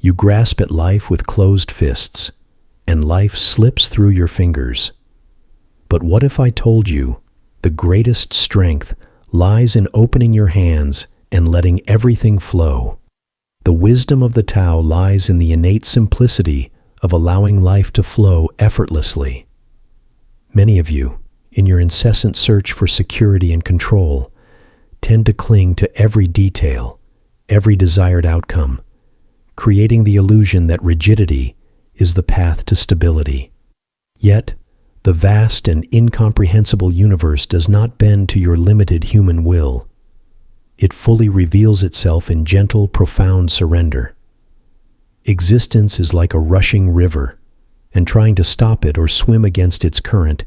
You grasp at life with closed fists, and life slips through your fingers. But what if I told you the greatest strength lies in opening your hands and letting everything flow? The wisdom of the Tao lies in the innate simplicity of allowing life to flow effortlessly. Many of you, in your incessant search for security and control, tend to cling to every detail, every desired outcome, creating the illusion that rigidity is the path to stability. Yet, the vast and incomprehensible universe does not bend to your limited human will. It fully reveals itself in gentle, profound surrender. Existence is like a rushing river, and trying to stop it or swim against its current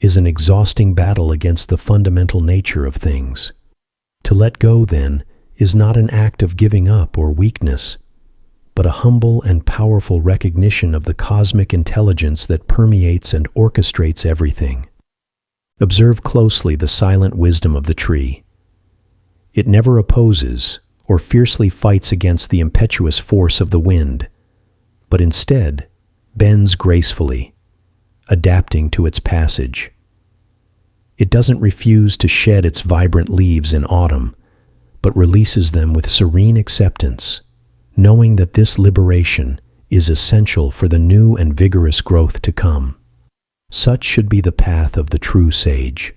is an exhausting battle against the fundamental nature of things. To let go, then, is not an act of giving up or weakness, but a humble and powerful recognition of the cosmic intelligence that permeates and orchestrates everything. Observe closely the silent wisdom of the tree. It never opposes or fiercely fights against the impetuous force of the wind, but instead bends gracefully, adapting to its passage. It doesn't refuse to shed its vibrant leaves in autumn, but releases them with serene acceptance, knowing that this liberation is essential for the new and vigorous growth to come. Such should be the path of the true sage.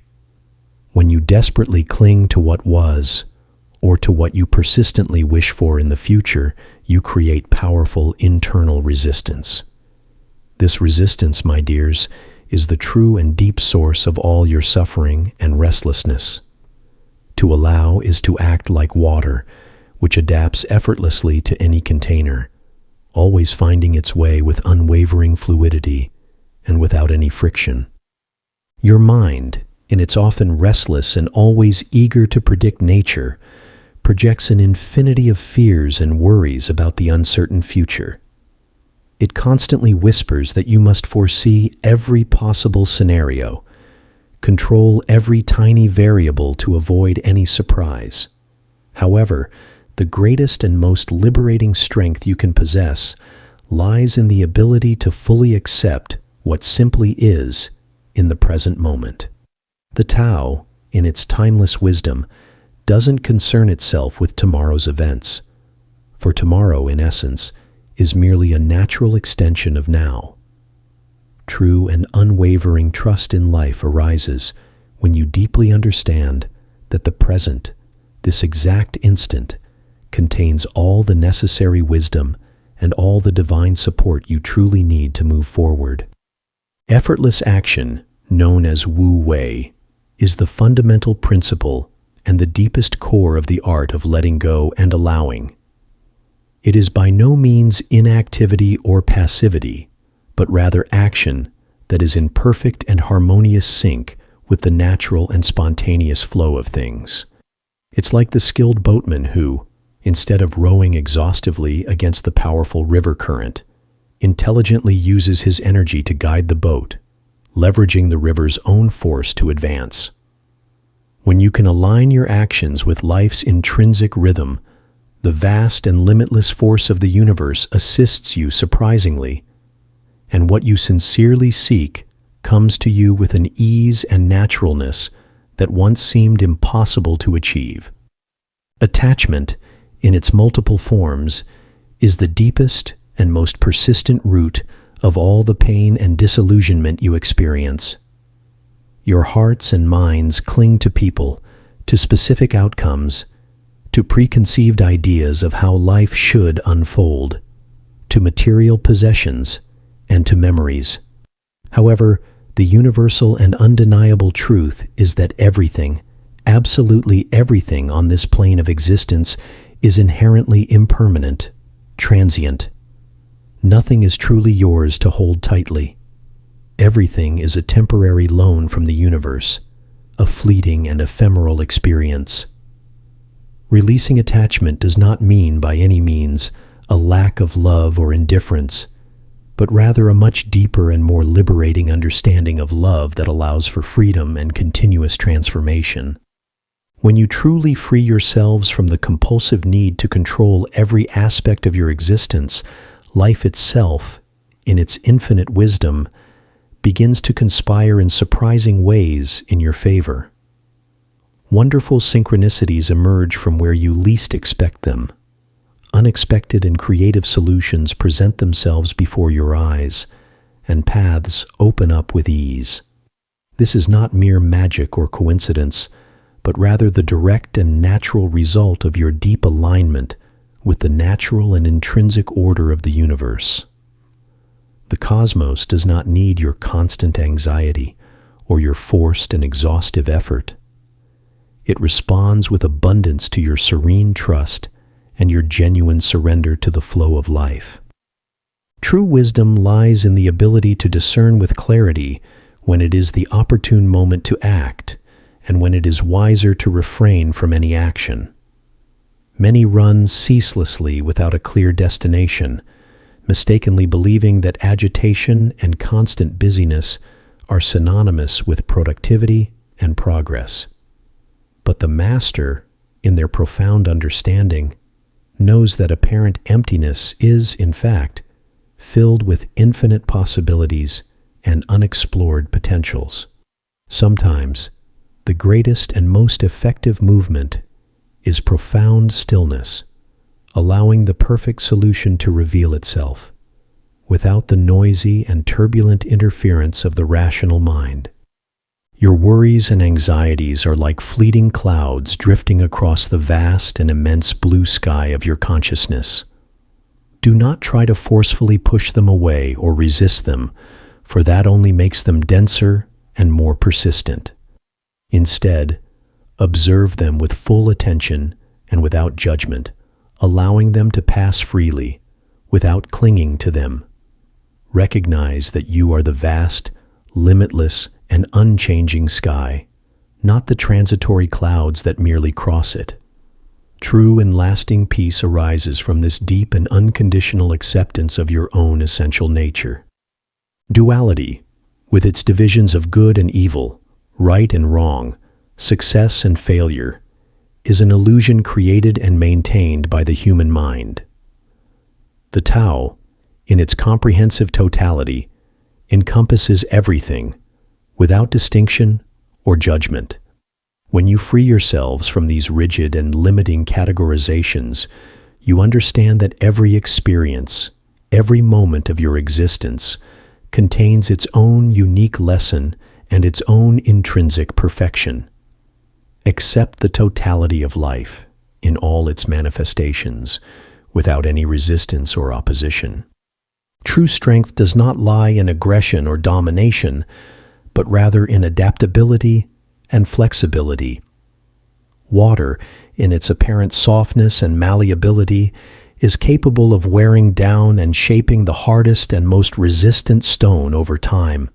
When you desperately cling to what was, or to what you persistently wish for in the future, you create powerful internal resistance. This resistance, my dears, is the true and deep source of all your suffering and restlessness. To allow is to act like water, which adapts effortlessly to any container, always finding its way with unwavering fluidity and without any friction. Your mind, in its often restless and always eager to predict nature, projects an infinity of fears and worries about the uncertain future. It constantly whispers that you must foresee every possible scenario, control every tiny variable to avoid any surprise. However, the greatest and most liberating strength you can possess lies in the ability to fully accept what simply is in the present moment. The Tao, in its timeless wisdom, doesn't concern itself with tomorrow's events, for tomorrow, in essence, is merely a natural extension of now. True and unwavering trust in life arises when you deeply understand that the present, this exact instant, contains all the necessary wisdom and all the divine support you truly need to move forward. Effortless action, known as Wu Wei, is the fundamental principle and the deepest core of the art of letting go and allowing. It is by no means inactivity or passivity, but rather action that is in perfect and harmonious sync with the natural and spontaneous flow of things. It's like the skilled boatman who, instead of rowing exhaustively against the powerful river current, intelligently uses his energy to guide the boat, leveraging the river's own force to advance. When you can align your actions with life's intrinsic rhythm, the vast and limitless force of the universe assists you surprisingly, and what you sincerely seek comes to you with an ease and naturalness that once seemed impossible to achieve. Attachment, in its multiple forms, is the deepest and most persistent root of all the pain and disillusionment you experience. Your hearts and minds cling to people, to specific outcomes, to preconceived ideas of how life should unfold, to material possessions, and to memories. However, the universal and undeniable truth is that everything, absolutely everything on this plane of existence is inherently impermanent, transient. Nothing is truly yours to hold tightly. Everything is a temporary loan from the universe, a fleeting and ephemeral experience. Releasing attachment does not mean by any means a lack of love or indifference, but rather a much deeper and more liberating understanding of love that allows for freedom and continuous transformation. When you truly free yourselves from the compulsive need to control every aspect of your existence, life itself, in its infinite wisdom, begins to conspire in surprising ways in your favor. Wonderful synchronicities emerge from where you least expect them. Unexpected and creative solutions present themselves before your eyes, and paths open up with ease. This is not mere magic or coincidence, but rather the direct and natural result of your deep alignment with the natural and intrinsic order of the universe. The cosmos does not need your constant anxiety or your forced and exhaustive effort. It responds with abundance to your serene trust and your genuine surrender to the flow of life. True wisdom lies in the ability to discern with clarity when it is the opportune moment to act and when it is wiser to refrain from any action. Many run ceaselessly without a clear destination, mistakenly believing that agitation and constant busyness are synonymous with productivity and progress. But the master, in their profound understanding, knows that apparent emptiness is, in fact, filled with infinite possibilities and unexplored potentials. Sometimes, the greatest and most effective movement is profound stillness, allowing the perfect solution to reveal itself, without the noisy and turbulent interference of the rational mind. Your worries and anxieties are like fleeting clouds drifting across the vast and immense blue sky of your consciousness. Do not try to forcefully push them away or resist them, for that only makes them denser and more persistent. Instead, observe them with full attention and without judgment, allowing them to pass freely, without clinging to them. Recognize that you are the vast, limitless, and unchanging sky, not the transitory clouds that merely cross it. True and lasting peace arises from this deep and unconditional acceptance of your own essential nature. Duality, with its divisions of good and evil, right and wrong, success and failure, is an illusion created and maintained by the human mind. The Tao, in its comprehensive totality, encompasses everything, without distinction or judgment. When you free yourselves from these rigid and limiting categorizations, you understand that every experience, every moment of your existence, contains its own unique lesson and its own intrinsic perfection. Accept the totality of life in all its manifestations, without any resistance or opposition. True strength does not lie in aggression or domination, but rather in adaptability and flexibility. Water, in its apparent softness and malleability, is capable of wearing down and shaping the hardest and most resistant stone over time.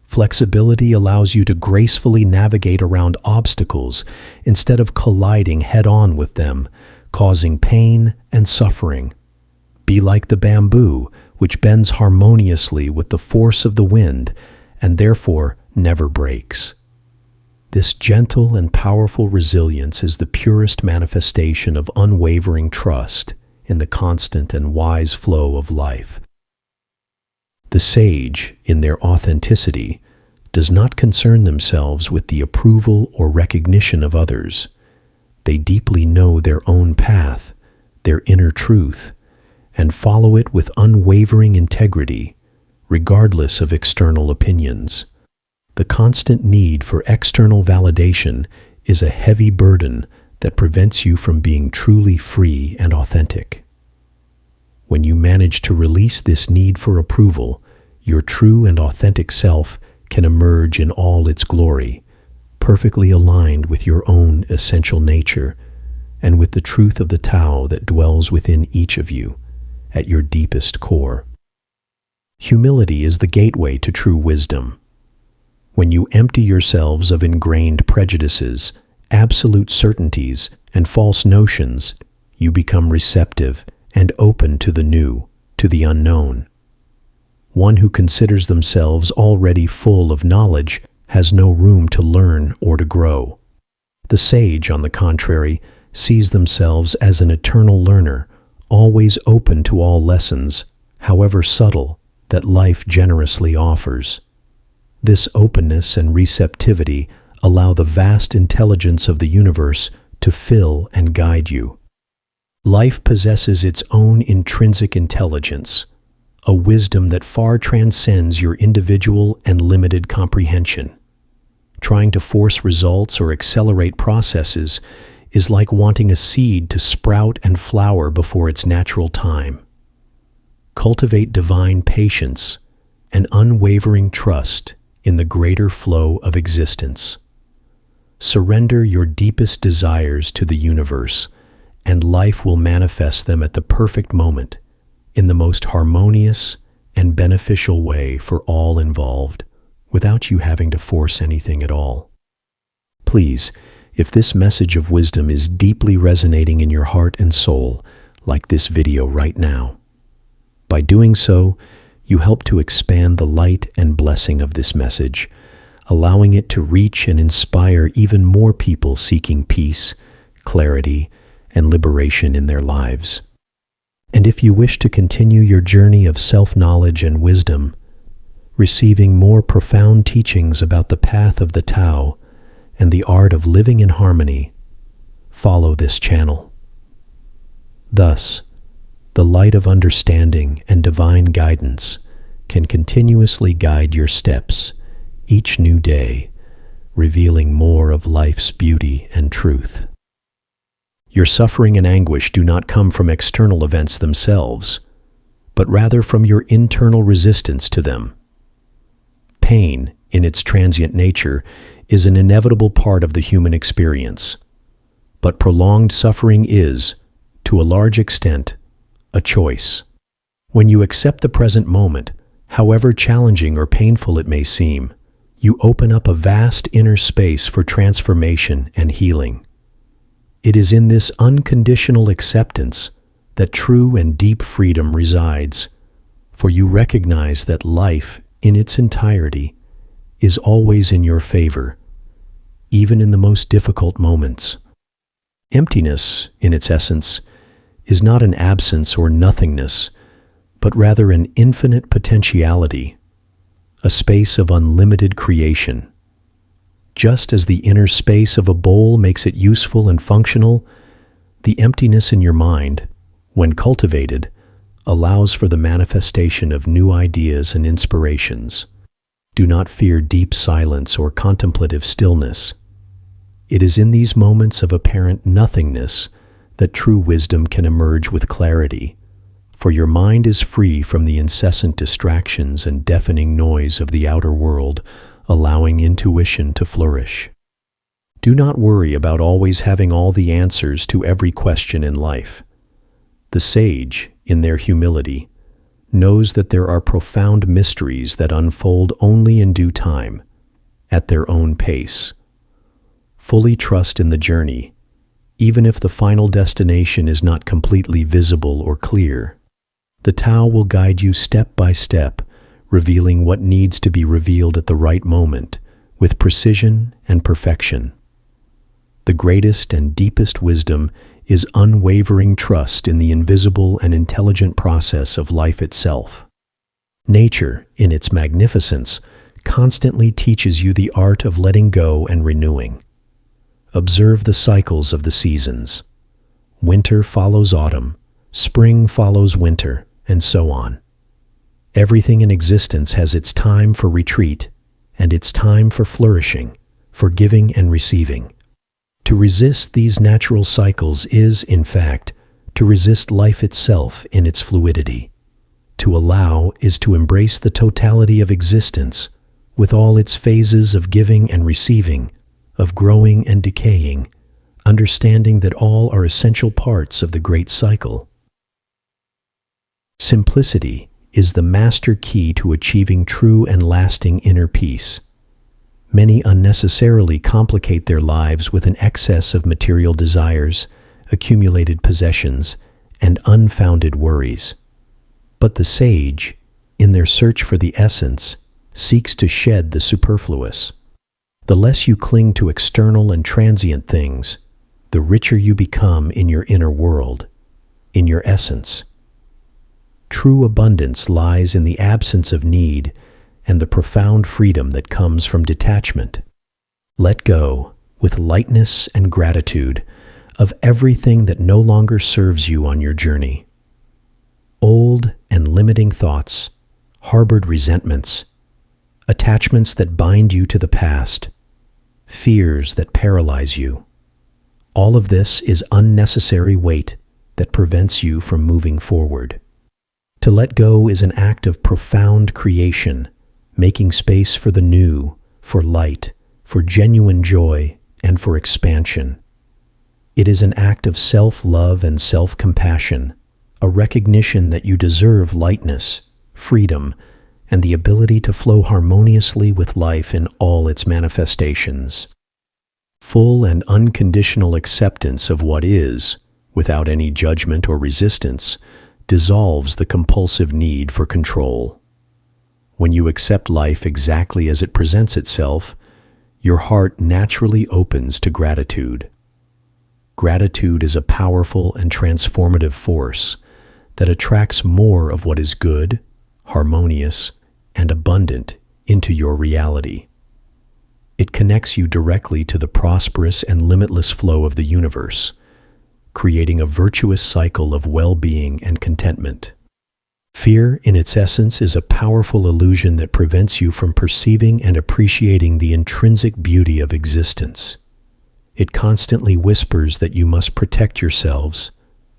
Flexibility allows you to gracefully navigate around obstacles instead of colliding head-on with them, causing pain and suffering. Be like the bamboo, which bends harmoniously with the force of the wind and therefore never breaks. This gentle and powerful resilience is the purest manifestation of unwavering trust in the constant and wise flow of life. The sage, in their authenticity, does not concern themselves with the approval or recognition of others. They deeply know their own path, their inner truth, and follow it with unwavering integrity, regardless of external opinions. The constant need for external validation is a heavy burden that prevents you from being truly free and authentic. When you manage to release this need for approval, your true and authentic self can emerge in all its glory, perfectly aligned with your own essential nature and with the truth of the Tao that dwells within each of you at your deepest core. Humility is the gateway to true wisdom. When you empty yourselves of ingrained prejudices, absolute certainties, and false notions, you become receptive and open to the new, to the unknown. One who considers themselves already full of knowledge has no room to learn or to grow. The sage, on the contrary, sees themselves as an eternal learner, always open to all lessons, however subtle, that life generously offers. This openness and receptivity allow the vast intelligence of the universe to fill and guide you. Life possesses its own intrinsic intelligence, a wisdom that far transcends your individual and limited comprehension. Trying to force results or accelerate processes is like wanting a seed to sprout and flower before its natural time. Cultivate divine patience and unwavering trust in the greater flow of existence. Surrender your deepest desires to the universe, and life will manifest them at the perfect moment, in the most harmonious and beneficial way for all involved, without you having to force anything at all. Please, if this message of wisdom is deeply resonating in your heart and soul, like this video right now. By doing so, you help to expand the light and blessing of this message, allowing it to reach and inspire even more people seeking peace, clarity, and liberation in their lives. And if you wish to continue your journey of self-knowledge and wisdom, receiving more profound teachings about the path of the Tao and the art of living in harmony, follow this channel. Thus, the light of understanding and divine guidance can continuously guide your steps each new day, revealing more of life's beauty and truth. Your suffering and anguish do not come from external events themselves, but rather from your internal resistance to them. Pain, in its transient nature, is an inevitable part of the human experience, but prolonged suffering is, to a large extent, a choice. When you accept the present moment, however challenging or painful it may seem, you open up a vast inner space for transformation and healing. It is in this unconditional acceptance that true and deep freedom resides, for you recognize that life, in its entirety, is always in your favor, even in the most difficult moments. Emptiness, in its essence, is not an absence or nothingness, but rather an infinite potentiality, a space of unlimited creation. Just as the inner space of a bowl makes it useful and functional, the emptiness in your mind, when cultivated, allows for the manifestation of new ideas and inspirations. Do not fear deep silence or contemplative stillness. It is in these moments of apparent nothingness that true wisdom can emerge with clarity, for your mind is free from the incessant distractions and deafening noise of the outer world, allowing intuition to flourish. Do not worry about always having all the answers to every question in life. The sage, in their humility, knows that there are profound mysteries that unfold only in due time, at their own pace. Fully trust in the journey, even if the final destination is not completely visible or clear. The Tao will guide you step by step, revealing what needs to be revealed at the right moment, with precision and perfection. The greatest and deepest wisdom is unwavering trust in the invisible and intelligent process of life itself. Nature, in its magnificence, constantly teaches you the art of letting go and renewing. Observe the cycles of the seasons. Winter follows autumn, spring follows winter, and so on. Everything in existence has its time for retreat and its time for flourishing, for giving and receiving. To resist these natural cycles is, in fact, to resist life itself in its fluidity. To allow is to embrace the totality of existence, with all its phases of giving and receiving, of growing and decaying, understanding that all are essential parts of the great cycle. Simplicity is the master key to achieving true and lasting inner peace. Many unnecessarily complicate their lives with an excess of material desires, accumulated possessions, and unfounded worries. But the sage, in their search for the essence, seeks to shed the superfluous. The less you cling to external and transient things, the richer you become in your inner world, in your essence. True abundance lies in the absence of need and the profound freedom that comes from detachment. Let go, with lightness and gratitude, of everything that no longer serves you on your journey. Old and limiting thoughts, harbored resentments, attachments that bind you to the past, fears that paralyze you. All of this is unnecessary weight that prevents you from moving forward. To let go is an act of profound creation, making space for the new, for light, for genuine joy, and for expansion. It is an act of self-love and self-compassion, a recognition that you deserve lightness, freedom, and the ability to flow harmoniously with life in all its manifestations. Full and unconditional acceptance of what is, without any judgment or resistance, dissolves the compulsive need for control. When you accept life exactly as it presents itself, your heart naturally opens to gratitude. Gratitude is a powerful and transformative force that attracts more of what is good, harmonious, and abundant into your reality. It connects you directly to the prosperous and limitless flow of the universe, creating a virtuous cycle of well-being and contentment. Fear, in its essence, is a powerful illusion that prevents you from perceiving and appreciating the intrinsic beauty of existence. It constantly whispers that you must protect yourselves,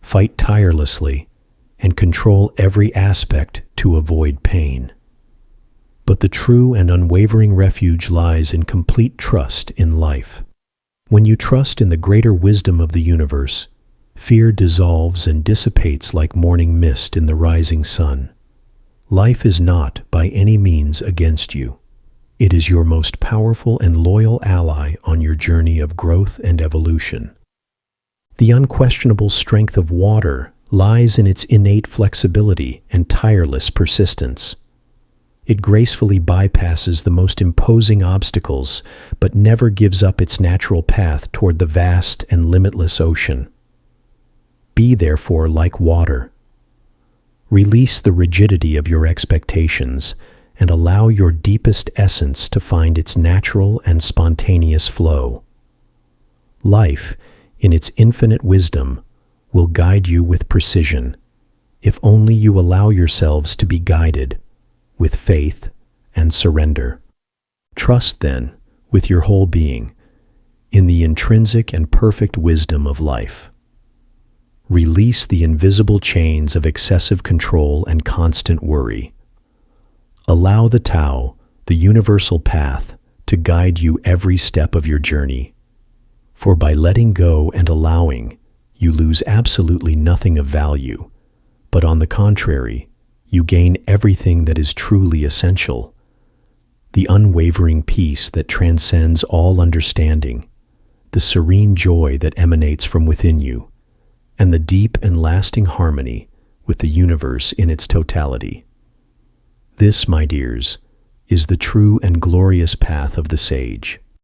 fight tirelessly, and control every aspect to avoid pain. But the true and unwavering refuge lies in complete trust in life. When you trust in the greater wisdom of the universe, fear dissolves and dissipates like morning mist in the rising sun. Life is not by any means against you. It is your most powerful and loyal ally on your journey of growth and evolution. The unquestionable strength of water lies in its innate flexibility and tireless persistence. It gracefully bypasses the most imposing obstacles, but never gives up its natural path toward the vast and limitless ocean. Be therefore like water. Release the rigidity of your expectations and allow your deepest essence to find its natural and spontaneous flow. Life, in its infinite wisdom, will guide you with precision, if only you allow yourselves to be guided with faith and surrender. Trust, then, with your whole being, in the intrinsic and perfect wisdom of life. Release the invisible chains of excessive control and constant worry. Allow the Tao, the universal path, to guide you every step of your journey. For by letting go and allowing, you lose absolutely nothing of value, but on the contrary, you gain everything that is truly essential. The unwavering peace that transcends all understanding, the serene joy that emanates from within you, and the deep and lasting harmony with the universe in its totality. This, my dears, is the true and glorious path of the sage.